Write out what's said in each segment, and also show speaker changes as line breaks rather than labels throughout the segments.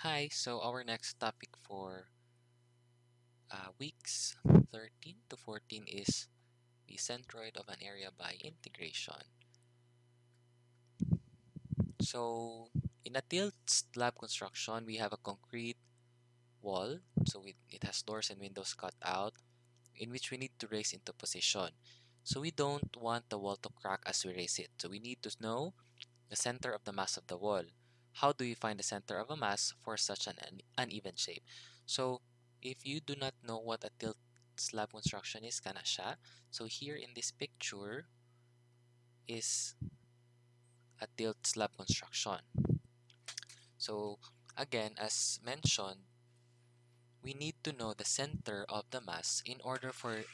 Hi, so our next topic for weeks 13 to 14 is the centroid of an area by integration. So in a tilt slab construction, we have a concrete wall, so it has doors and windows cut out, in which we need to raise into position. So we don't want the wall to crack as we raise it. So we need to know the center of the mass of the wall. How do we find the center of a mass for such an uneven shape? So if you do not know what a tilt slab construction is, kana siya. So here in this picture is a tilt slab construction. So again, as mentioned, we need to know the center of the mass in order for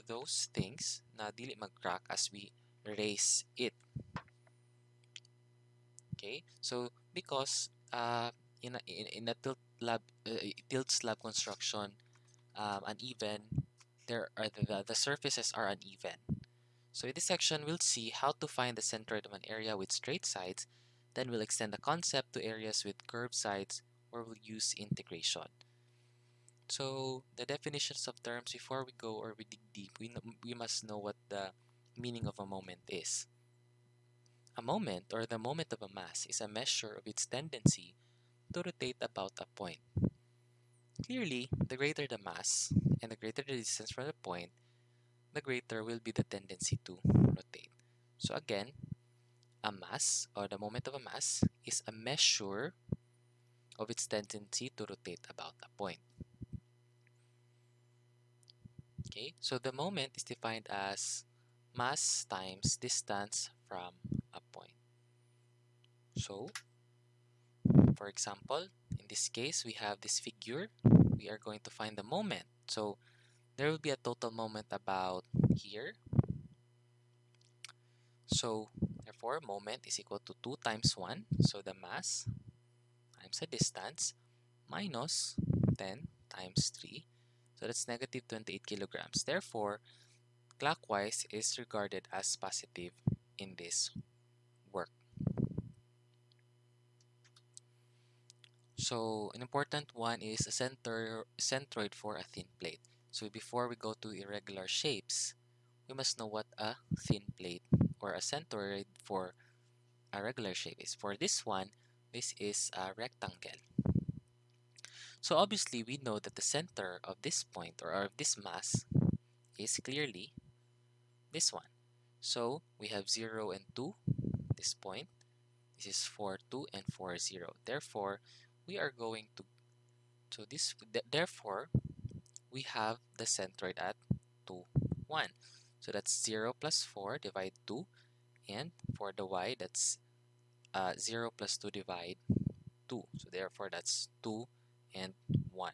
those things na dili mag-crack as we raise it. Okay, so because in a tilt slab construction, uneven, the surfaces are uneven. So in this section, we'll see how to find the centroid of an area with straight sides. Then we'll extend the concept to areas with curved sides, where we'll use integration. So the definitions of terms before we go or we dig deep, we must know what the meaning of a moment is. A moment, or the moment of a mass, is a measure of its tendency to rotate about a point. Clearly, the greater the mass and the greater the distance from the point, the greater will be the tendency to rotate. So again, a mass, or the moment of a mass, is a measure of its tendency to rotate about a point. Okay, so the moment is defined as mass times distance from a point. So, for example, in this case, we have this figure. We are going to find the moment. So, there will be a total moment about here. So, therefore, moment is equal to 2 times 1. So, the mass times the distance minus 10 times 3. So, that's negative 28 kilograms. Therefore, clockwise is regarded as positive in this work. So an important one is a centroid for a thin plate. So before we go to irregular shapes, we must know what a thin plate or a centroid for a regular shape is. For this one, this is a rectangle. So obviously we know that the center of this point or of this mass is clearly this one. So we have 0 and 2, this point. This is 4, 2 and 4, 0. Therefore, we are going to, therefore, we have the centroid at 2, 1. So that's 0 plus 4 divide 2, and for the y, that's 0 plus 2 divide 2. So therefore, that's 2 and 1.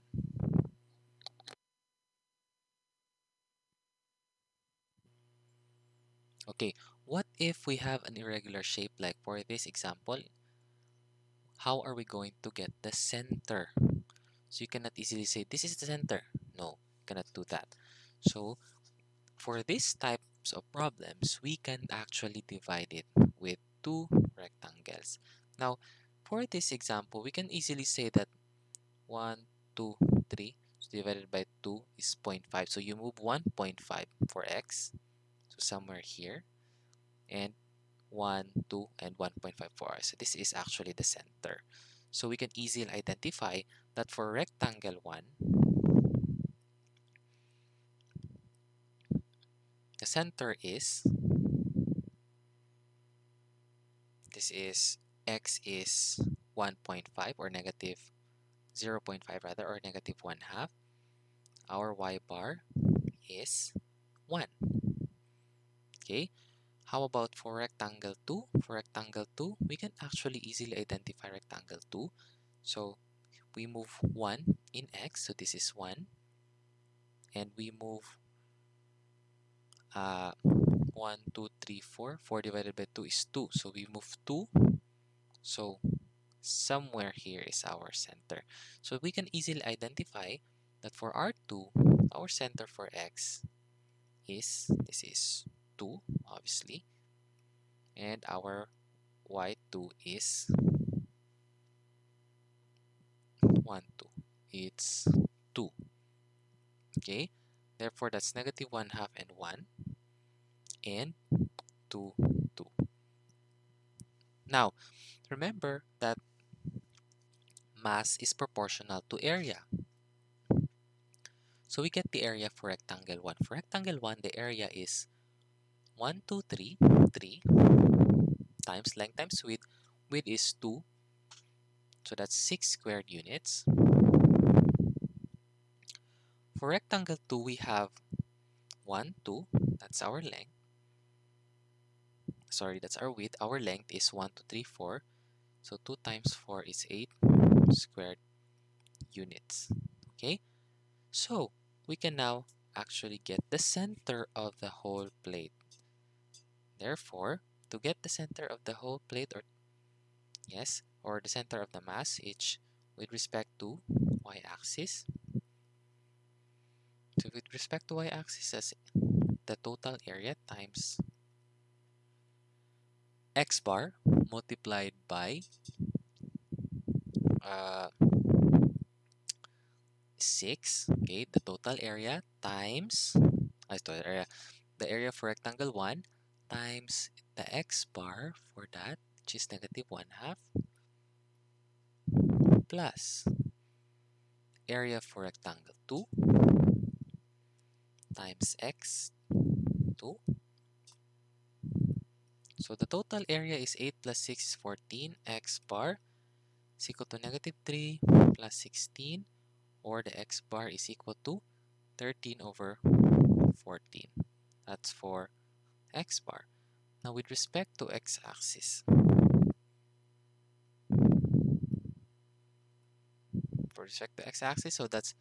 Okay, what if we have an irregular shape like for this example? How are we going to get the center? So you cannot easily say, this is the center. No, you cannot do that. So for these types of problems, we can actually divide it with two rectangles. Now, for this example, we can easily say that 1, 2, 3 so divided by 2 is zero point 0.5. So you move 1.5 for x, so somewhere here, and 1, 2, and 1.5 for r. So this is actually the center. So we can easily identify that for rectangle 1, the center is, this is, x is 1.5 or negative 0 0.5 rather, or negative 1 half. Our y bar is 1. Okay, how about for rectangle 2? For rectangle 2, we can actually easily identify rectangle 2. So we move 1 in x, so this is 1. And we move 1, 2, 3, 4. 4 divided by 2 is 2. So we move 2. So somewhere here is our center. So we can easily identify that for R2, our center for x is, this is 2, obviously. And our y2 is it's 2. Okay, therefore that's negative 1/2 and 1 and 2, 2. Now, remember that mass is proportional to area. So we get the area for rectangle 1. For rectangle 1, the area is 1, 2, 3, 3 times length times width. Width is 2, so that's 6 squared units. For rectangle 2, we have 1, 2, that's our length. Sorry, that's our width. Our length is 1, 2, 3, 4. So 2 times 4 is 8 squared units. Okay, so we can now actually get the center of the whole plate. Therefore, to get the center of the whole plate, or the center of the mass, each with respect to y-axis. So with respect to y-axis, that's the total area times x bar multiplied by 6. Okay, the total area times the area for rectangle 1 times the x bar for that, which is negative 1/2, plus area for rectangle 2 times x 2. So the total area is 8 plus 6 is 14. X bar is equal to negative 3 plus 16, or the x bar is equal to 13 over 14. That's for x bar. Now with respect to x-axis, so that's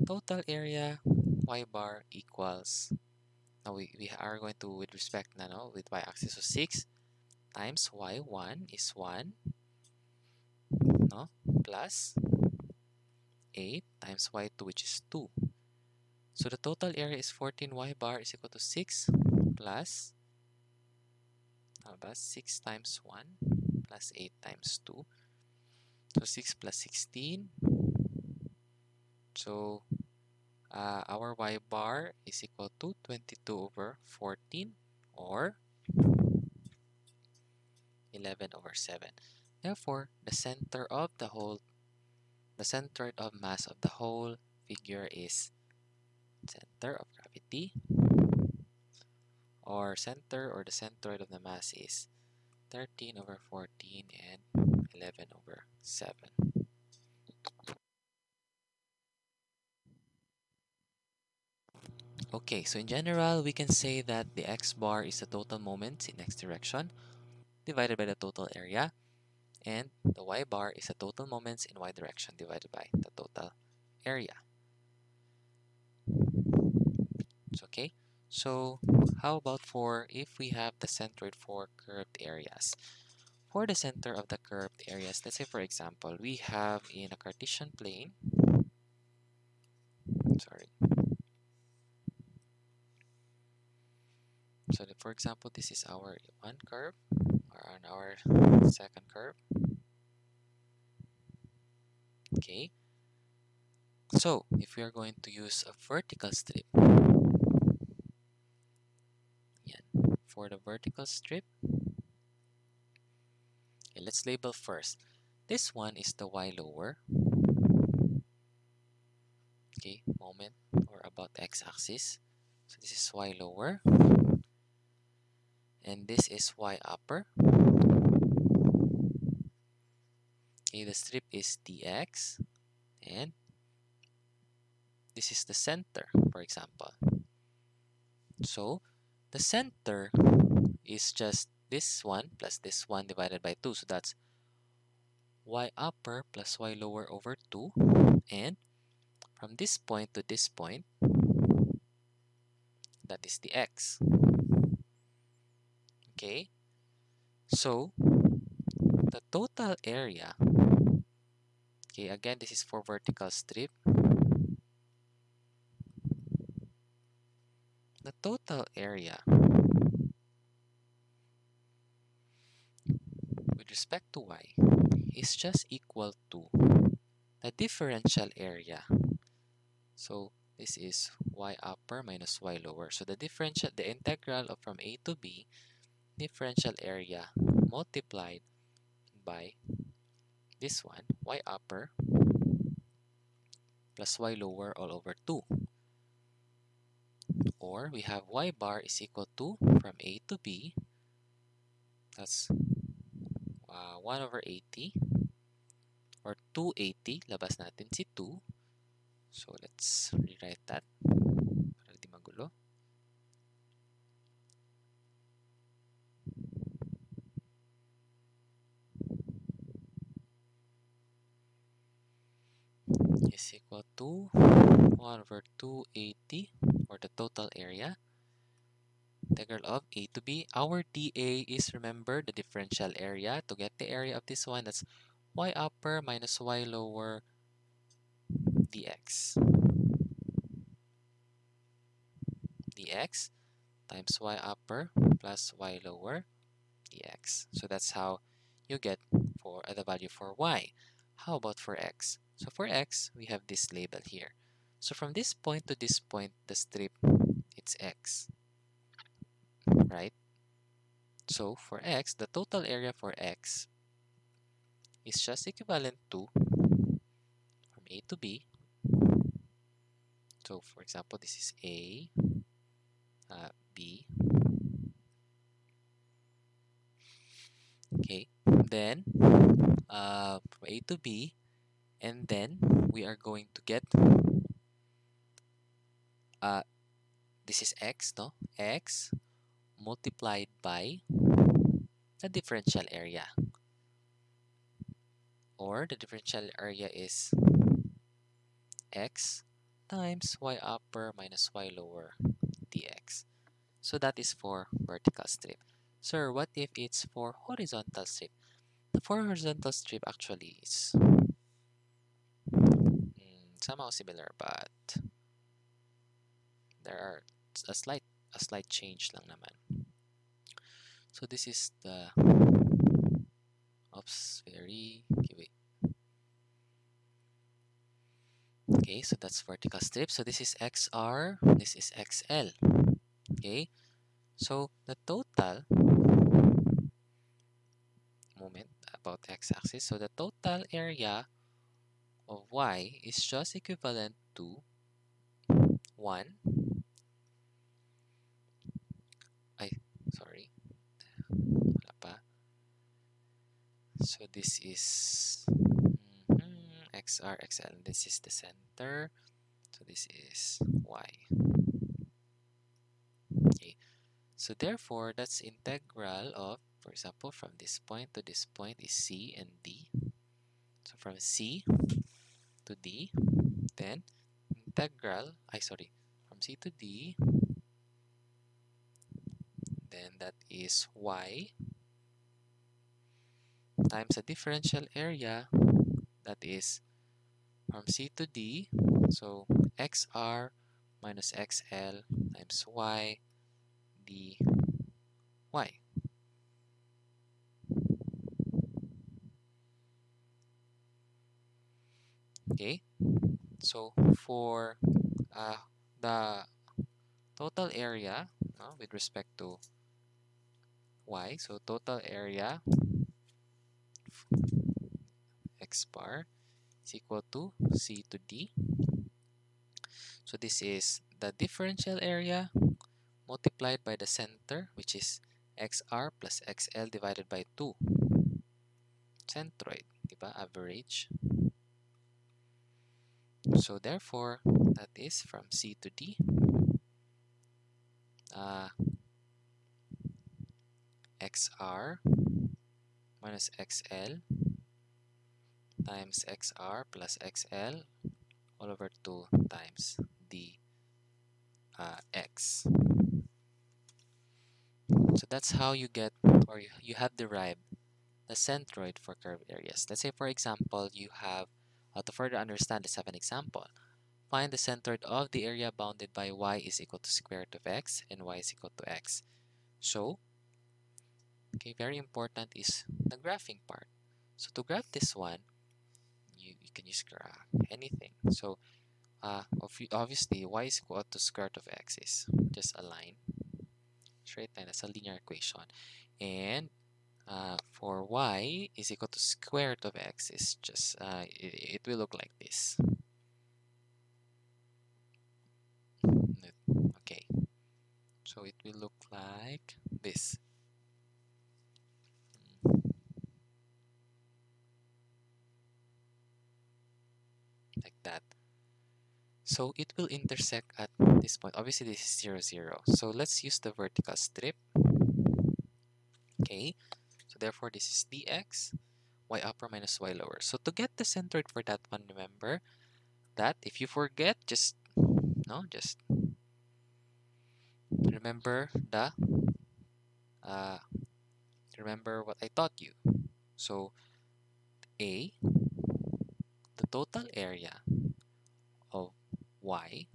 total area y bar equals, now we are going to with respect with y-axis, so 6 times y1 is 1, plus 8 times y2, which is 2. So the total area is 14. Y bar is equal to 6 plus 6 times 1 plus 8 times 2. So 6 plus 16. So our y bar is equal to 22 over 14, or 11 over 7. Therefore, the center of mass of the whole figure is center of gravity, or the centroid of the mass is 13 over 14 and 11 over 7. Okay, so in general, we can say that the x bar is the total moments in x direction divided by the total area, and the y bar is the total moments in y direction divided by the total area. It's okay. So how about if we have the centroid for curved areas? For the center of the curved areas, let's say for example, we have in a Cartesian plane, so for example, this is our one curve, or on our second curve. Okay, so if we are going to use a vertical strip, for the vertical strip, okay, let's label first. This one is the y lower, okay, moment or about x-axis. So this is y lower, and this is y upper. Okay, the strip is dx, and this is the center, for example. So the center is just this one plus this one divided by 2. So that's y upper plus y lower over 2. And from this point to this point, that is the x. Okay, so the total area, okay, again, this is for vertical strip. The total area with respect to y is just equal to the differential area. So this is y upper minus y lower. So the integral of from a to b differential area multiplied by this one, y upper plus y lower all over 2. Or we have y bar is equal to from a to b, that's 1 over 80 or 280, labas natin si 2. So let's rewrite that para di magulo. Is equal to 1 over 280 or the total area. Integral of a to b. Our dA is, remember, the differential area. To get the area of this one, that's y upper minus y lower dx. dx times y upper plus y lower dx. So that's how you get for the value for y. How about for x? So for x, we have this label here. So from this point to this point, the strip, it's x, right? So for x, the total area for x is just equivalent to from a to b. So for example, this is a, b. Okay, then from a to b, and then we are going to get this is x, no? X multiplied by the differential area, or the differential area is x times y upper minus y lower dx. So that is for vertical strip. Sir, what if it's for horizontal strip? The for horizontal strip actually is somehow similar, but there are a slight change lang naman. So this is the okay, wait. Okay, so that's vertical strip. So this is XR, this is XL. Okay, so the total moment about x-axis. So the total area of y is just equivalent to 1. Sorry. Wala pa. So this is XR, XL. This is the center. So this is y. Okay. So therefore, that's integral of, for example, from this point to this point is C and D. So from C to D, then integral, from C to D, then that is y times the differential area, that is from C to D, so XR minus XL times y dy. Okay, so for the total area with respect to y, so total area x bar is equal to C to D. So this is the differential area multiplied by the center, which is XR plus XL divided by 2. Centroid, diba? Average. So therefore, that is from C to D. XR minus XL times XR plus XL all over 2 times D X. So that's how you get, or you have derived the centroid for curved areas. Let's say, for example, you have, to further understand, let's have an example. Find the centroid of the area bounded by y is equal to square root of x and y is equal to x. So, okay, very important is the graphing part. So to graph this one, you you can use anything. So obviously y is equal to square root of x is just a line, straight line. That's a linear equation. And for y is equal to square root of x is just it will look like this. Okay, so it will look like this. Like that. So it will intersect at this point. Obviously this is 0, 0. So let's use the vertical strip. Okay, so therefore this is dx, y upper minus y lower. So to get the centroid for that one, remember that if you forget, just remember uh, remember what I taught you. So A, the total area of y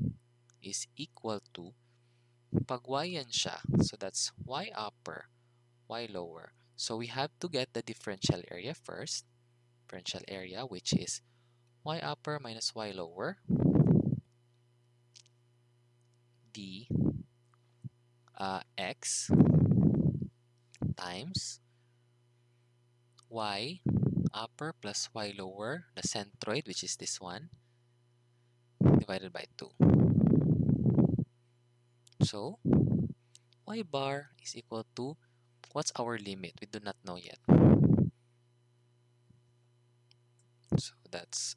is equal to, pag y yan siya, so that's y upper, y lower. So we have to get the differential area first. Differential area, which is y upper minus y lower d x times y upper plus y lower, the centroid, which is this one, divided by 2. So y bar is equal to, what's our limit? We do not know yet. So that's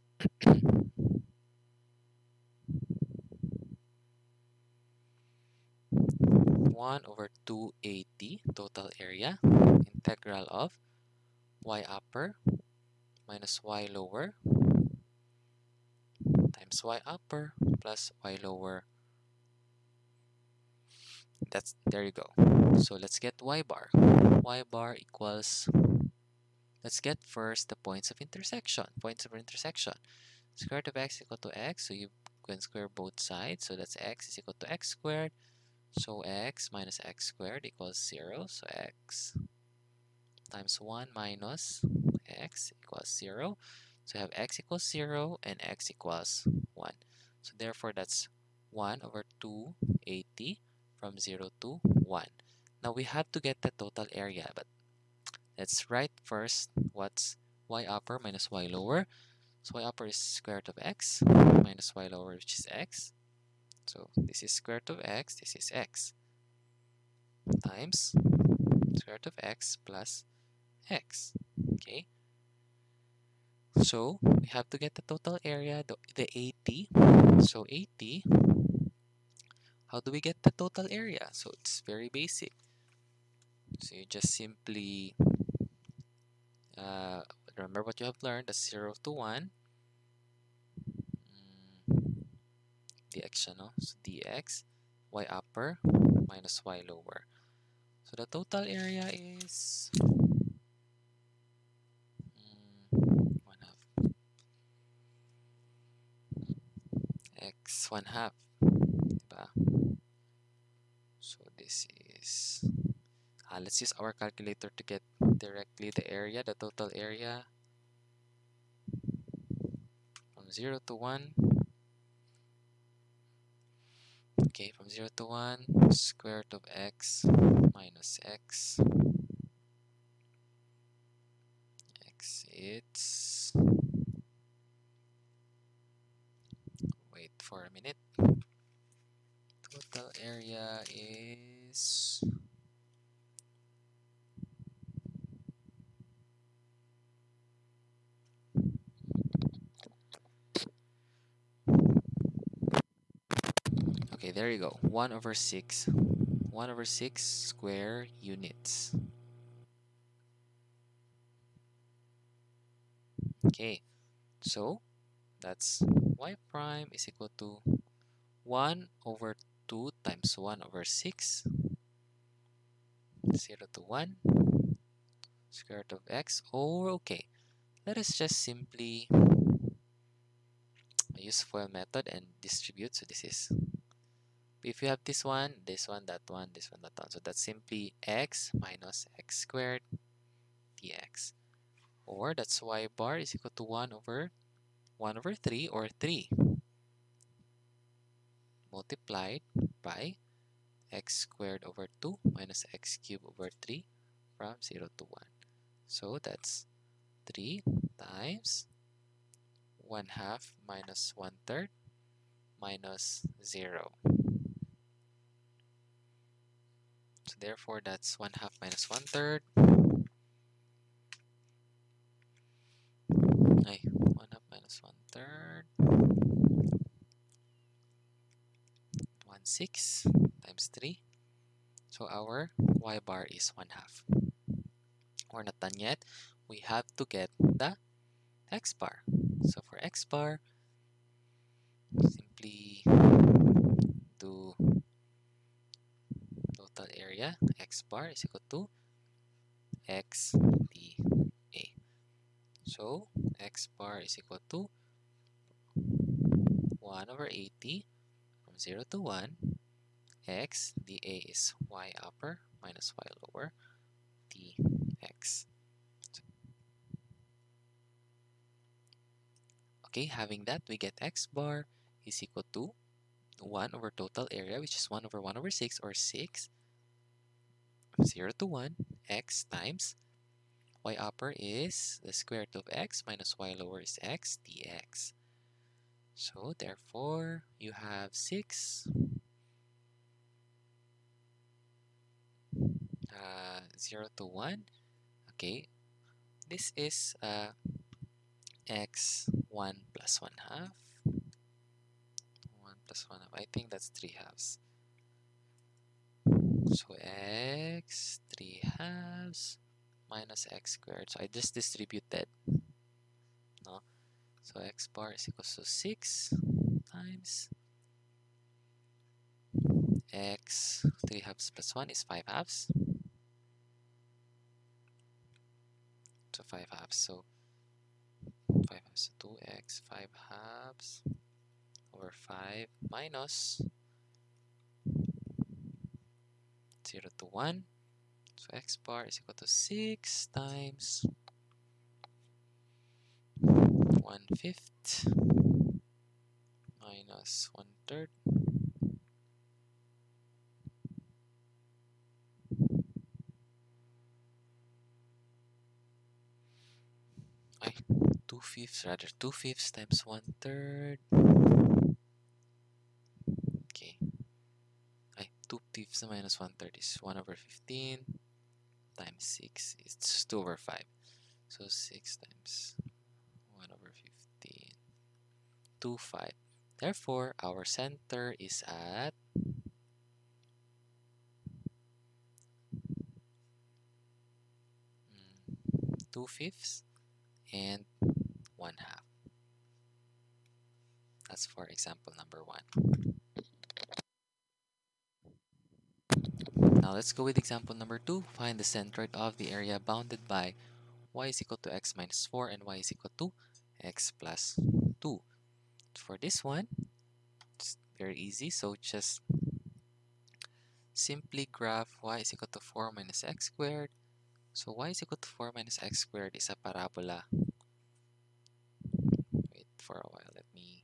1 over 280 total area, integral of y upper minus y lower times y upper plus y lower. There you go. So let's get y bar. Y bar equals, let's get first the points of intersection. Points of intersection. Square root of x equal to x, so you can square both sides. So that's x is equal to x squared. So x minus x squared equals 0. So x times 1 minus x equals 0. So I have x equals 0 and x equals 1. So therefore that's 1 over 280 from 0 to 1. Now we have to get the total area, but let's write first what's y upper minus y lower. So y upper is square root of x minus y lower, which is x. So this is square root of x, this is x, times square root of x plus x. Okay, so we have to get the total area, the 80. So 80, how do we get the total area? So it's very basic. So you just simply remember what you have learned, the 0 to 1 dx, no? So dx y upper minus y lower. So the total area is 1 half x 1 half, diba? So this is let's use our calculator to get directly the area, the total area from 0 to 1. Okay, from 0 to 1, square root of x minus x. It's, wait for a minute. Total area is, okay, there you go. 1 over 6. 1 over 6 square units. Okay, so that's y prime is equal to 1 over 2 times 1 over 6, 0 to 1, square root of x. Or okay, let us just simply use FOIL method and distribute. So this is, if you have this one, that one, this one, that one. So that's simply x minus x squared dx. Or that's y bar is equal to 1 over 1 over 3 or 3 multiplied by x squared over 2 minus x cubed over 3 from 0 to 1. So that's 3 times 1/2 minus 1/3 minus 0. So therefore, that's 1/2 minus 1/3. 1/2 minus 1/3. 1/6 times 3. So our y bar is 1/2. We're not done yet. We have to get the x bar. So for x bar, simply do total area. X bar is equal to x dA. So x bar is equal to 1 over 80 from 0 to 1. X dA is y upper minus y lower dx. Okay, having that, we get x bar is equal to 1 over total area, which is 1 over 1 over 6, or 6, 0 to 1, x times y upper is the square root of x minus y lower is x dx. So therefore, you have 6 0 to 1. Okay, this is x1 plus 1/2. 1 plus 1/2. I think that's 3/2. So x 3/2 minus x squared. So I just distributed. No? So x bar is equal to 6 times x 3/2 plus 1 is 5/2. So 5/2. So 5/2 is 2x 5/2 over 5 minus 0 to 1. So x bar is equal to 6 times 1/5 minus 1/3. Ay, 2/5 rather. 2/5 times 1/3. Okay. 2/5 minus 1/3 is 1 over 15 times 6. It's 2 over 5. So 6 times 1 over 15. 2, 5. Therefore, our center is at 2/5 and 1/2. That's for example number 1. Now let's go with example number 2. Find the centroid of the area bounded by y is equal to x minus 4 and y is equal to x plus 2. For this one, it's very easy. So just simply graph y is equal to 4 minus x squared. So y is equal to 4 minus x squared is a parabola. Wait for a while. Let me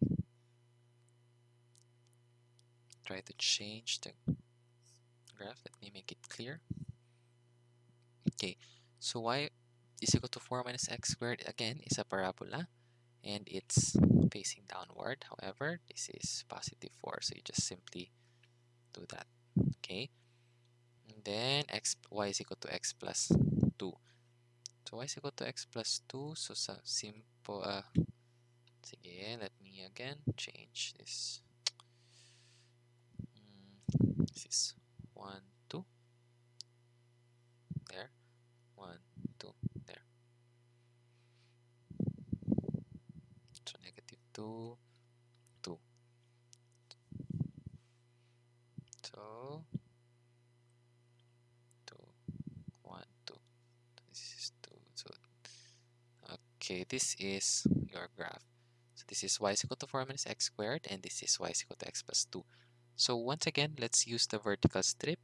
try to change the graph. Let me make it clear. Okay, so y is equal to 4 minus x squared again is a parabola and it's facing downward. However, this is positive 4, so you just simply do that. Okay, and then y is equal to x plus 2. So y is equal to x plus 2. So simple. Sige, let me again change this. This is 1, 2. There. 1, 2. There. So negative 2, 2. So 2, 1, 2. This is 2. So okay, this is your graph. So this is y is equal to 4 minus x squared, and this is y is equal to x plus 2. So once again, let's use the vertical strip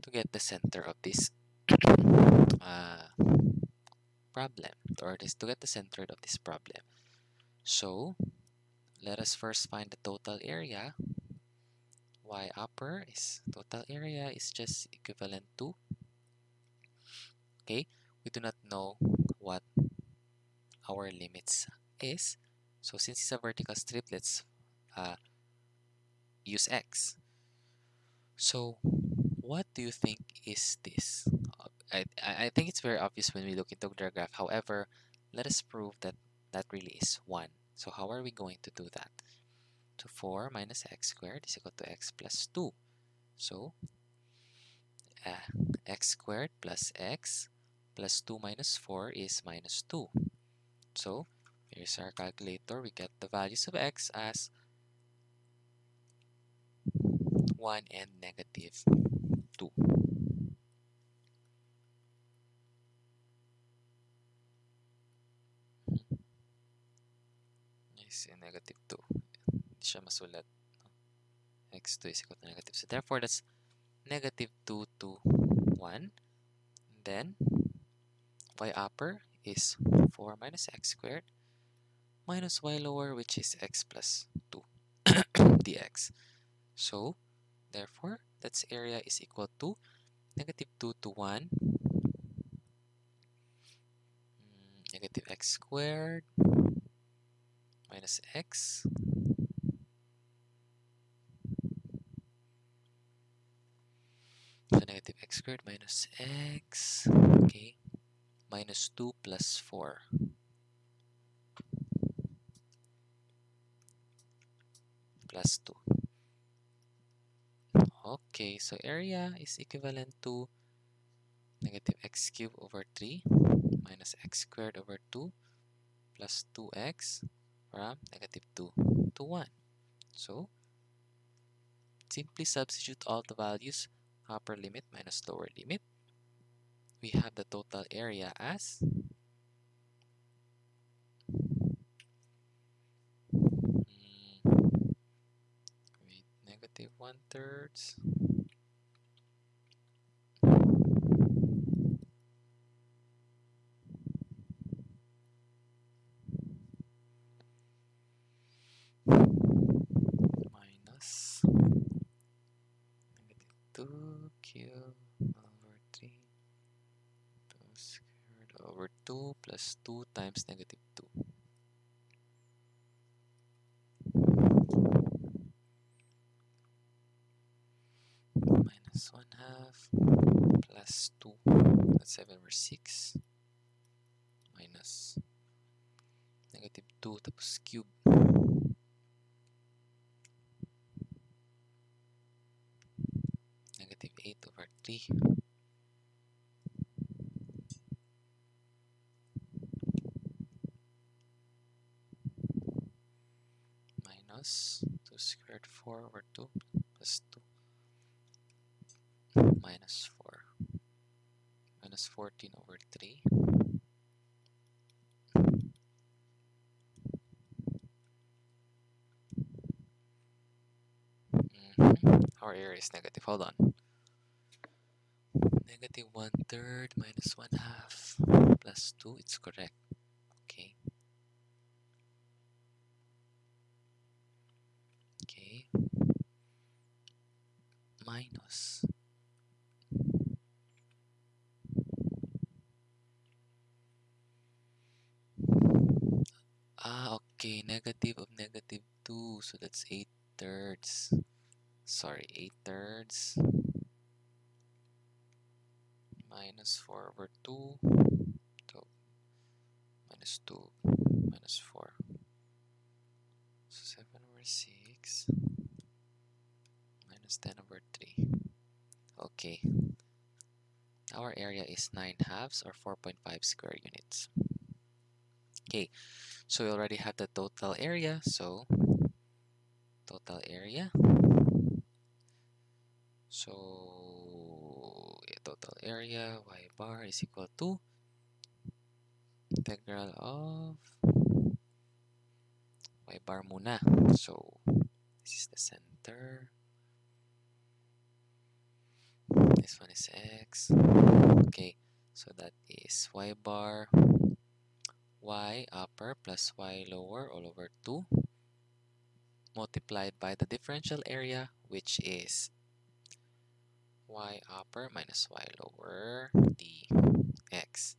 to get the center of this problem or this to get the center of this problem. So let us first find the total area. Y upper is total area is just equivalent to, okay, we do not know what our limits is. So since it's a vertical strip, let's use X. So what do you think is this? I think it's very obvious when we look into the graph. However, let us prove that that really is 1. So how are we going to do that? So 4 minus x squared is equal to x plus 2. So x squared plus x plus 2 minus 4 is minus 2. So here's our calculator. We get the values of x as 1 and negative 2. Is negative 2. Hindi siya masulat. X2 is equal to negative. So therefore, that's negative 2 to 1. And then y upper is 4 minus x squared minus y lower, which is x plus 2 dx. So therefore, that's area is equal to negative 2 to 1 negative x squared minus x so negative x squared minus x, okay, minus 2 plus 4 plus 2. Okay, so area is equivalent to negative x cubed over 3 minus x squared over 2 plus 2x from negative 2 to 1. So simply substitute all the values, upper limit minus lower limit. We have the total area as negative 1/3 minus negative 2 cubed over 3 2 squared over 2 plus 2 times negative 2. Minus 1/2 plus 2, that's 7/6 minus negative 2 tapos cube negative 8 over 3 minus 2 squared 4 over 2 plus 2 minus 4 minus 14 over 3 Our area is negative. Hold on. Negative 1/3 minus 1/2 plus 2. It's correct. Okay. Okay. Minus. Okay. Negative of negative 2. So that's 8/3. Sorry, 8/3 minus 4 over 2. So minus 2 minus 4. So 7/6 minus 10 over 3. Okay. Our area is 9/2 or 4.5 square units. Okay, so we already have the total area. So total area. So total area y bar is equal to integral of y bar muna. So this is the center. This one is x. Okay, so that is y bar y upper plus y lower all over 2 multiplied by the differential area, which is y upper minus y lower dx.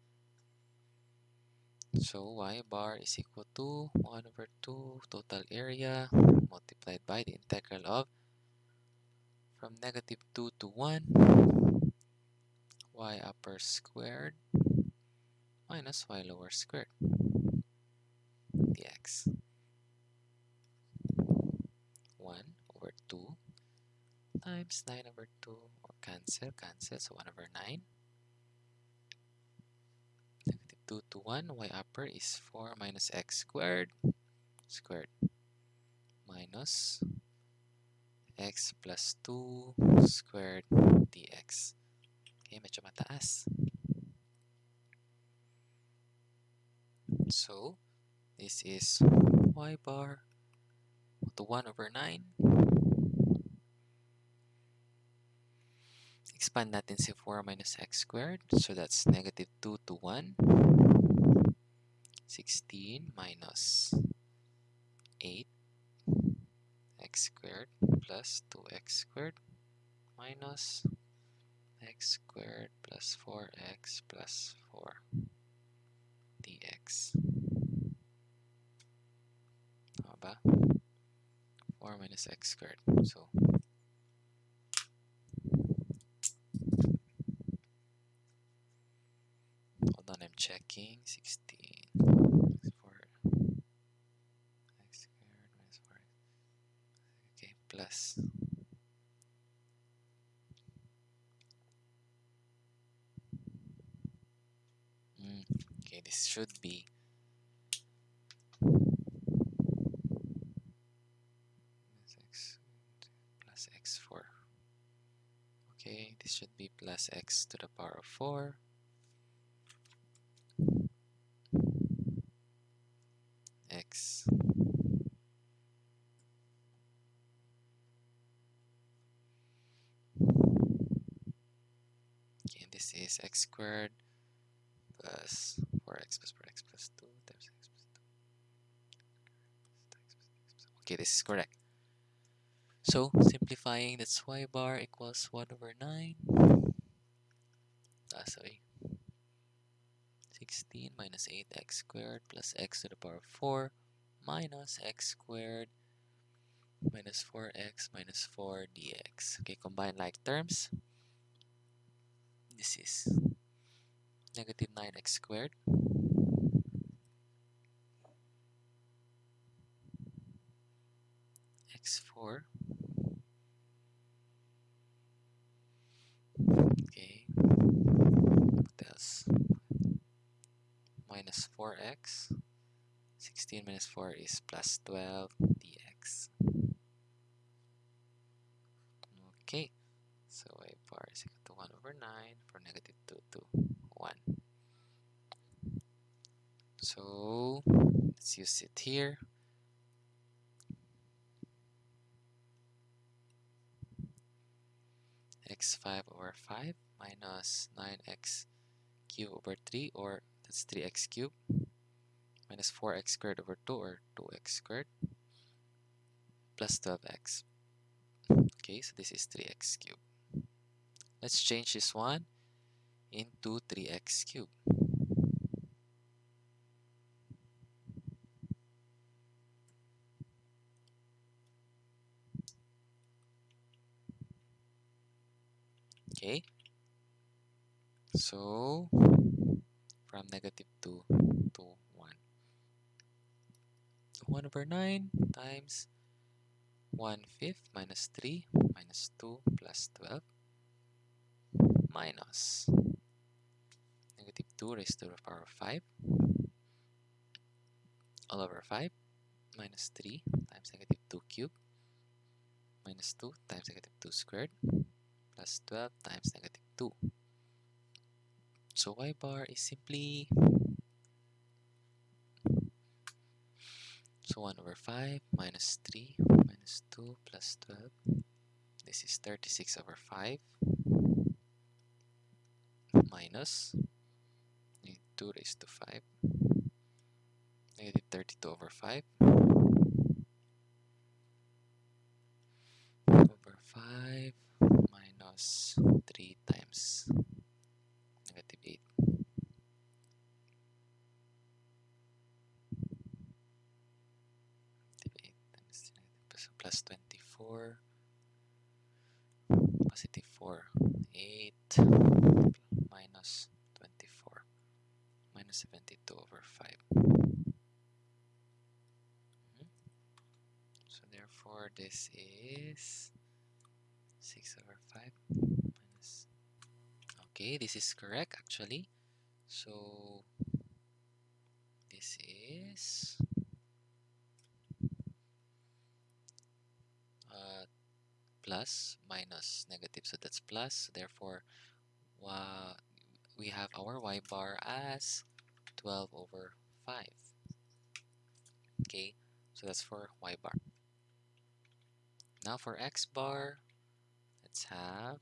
So y bar is equal to 1 over 2 total area multiplied by the integral of from -2 to 1 y upper squared minus y lower squared dx. 1 over 2 times 9 over 2, or cancel, so 1 over 9. -2 to 1, y upper is 4 minus x squared minus x plus 2 squared dx. Okay, medyo mataas. So, this is y bar to 1 over 9. Expand natin si 4 minus x squared. So, that's -2 to 1. 16 minus 8 x squared plus 2x squared minus x squared plus 4x plus 4 dx. Tama ba? 4 minus x squared. So, hold on, I'm checking. 16 minus 4 x squared minus 4x. Okay, plus. Okay, this should be x plus x4. Okay, this should be plus x to the power of 4 x okay, this is x squared plus 4x plus 4x plus 2 times x plus 2. Okay, this is correct. So, simplifying, that's y bar equals 1 over 9. Sorry. 16 minus 8x squared plus x to the power of 4 minus x squared minus 4x minus 4 dx. Okay, combine like terms. This is negative 9x squared x4. Okay, what else? Minus 4x. 16 minus 4 is plus 12 dx. Okay, so y bar is equal to 1 over 9 for -2 to 1. So, let's use it here. x5 over 5 minus 9x cubed over 3, or that's 3x cubed, minus 4x squared over 2, or 2x squared, plus 12x. Okay, so this is 3x cubed. Let's change this one into 3x cubed. Okay, so from -2 to 1. 1 over 9 times 1/5 minus 3 minus 2 plus 12 minus -2 raised to the power of 5 all over 5 minus 3 times -2 cubed minus 2 times -2 squared plus 12 times -2. So y bar is simply 1 over 5 minus 3 minus 2 plus 12. This is 36 over 5 minus 2 raised to 5 32 over 5 over 5 minus 3 times negative 8. Negative 8 times negative, so plus 24 positive 4 8 minus 24 minus 72 over 5. So therefore this is 6 over 5 minus, okay, this is correct actually. So this is plus minus negative, so that's plus. So therefore we have our y bar as 12 over 5. Okay, so that's for y bar. Now for x bar, let's have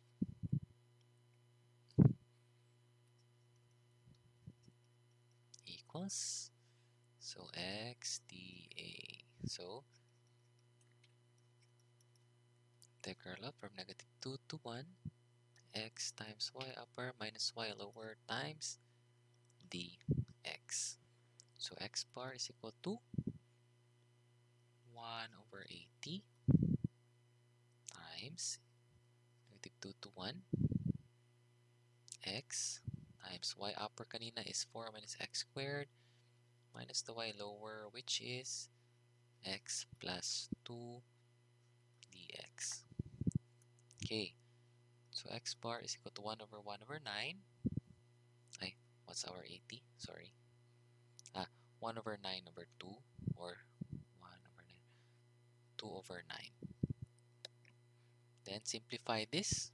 equals, so x dA. So integral up from negative 2 to 1, x times y upper minus y lower times dx. So x bar is equal to 1 over 80 times negative 2 to 1 x times y upper kanina is 4 minus x squared minus the y lower, which is x plus 2 dx. Okay, so x bar is equal to 1 over 1 over 9. Ay, what's our 80? Sorry. 1 over 9 over 2, or 1 over 9, 2 over 9. Then simplify this.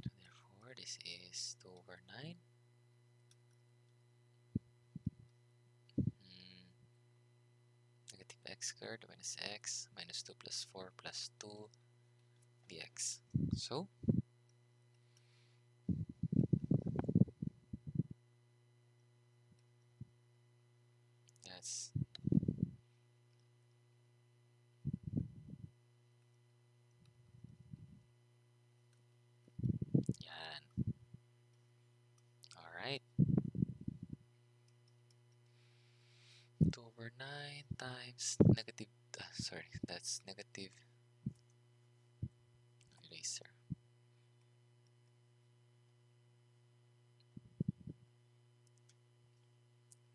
So therefore, this is 2 over 9. Negative x squared minus x minus 2 plus 4 plus 2 dx. So that's yan. Alright. 2 over 9 times negative, sorry, that's negative eraser.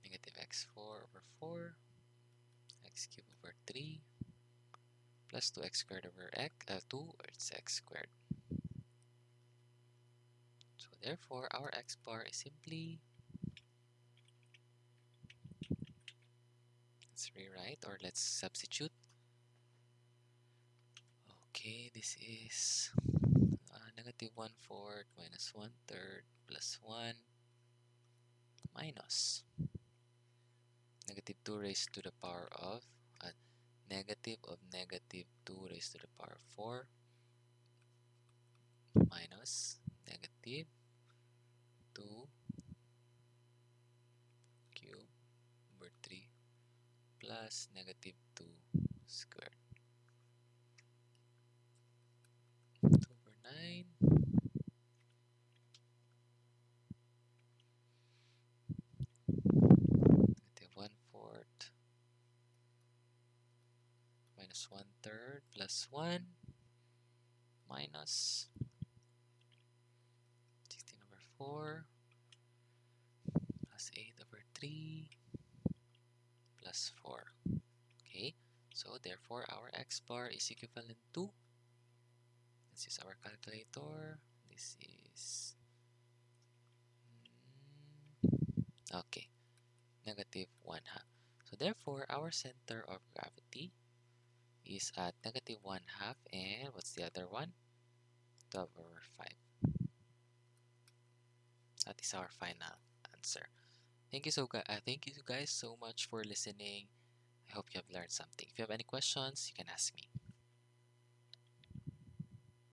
Negative x4 over 4, x cubed over 3, plus 2x squared over x, 2, or it's x squared. So therefore, our x bar is simply, let's rewrite or let's substitute. Okay, this is negative 1/4 minus 1/3 plus 1 minus negative 2 raised to the power of negative of negative 2 raised to the power of 4 minus negative 2 cube over 3 plus negative 2 squared. 2 over 9 negative 1/4 minus 1/3 plus 1 minus 16 over 4 plus 8 over 3 plus 4. Okay, so therefore our x bar is equivalent to, let's use our calculator. This is okay, negative 1/2. So therefore our center of gravity is at negative 1/2, and what's the other one? 12 over 5. That is our final answer. Thank you guys so much for listening. I hope you have learned something. If you have any questions, you can ask me.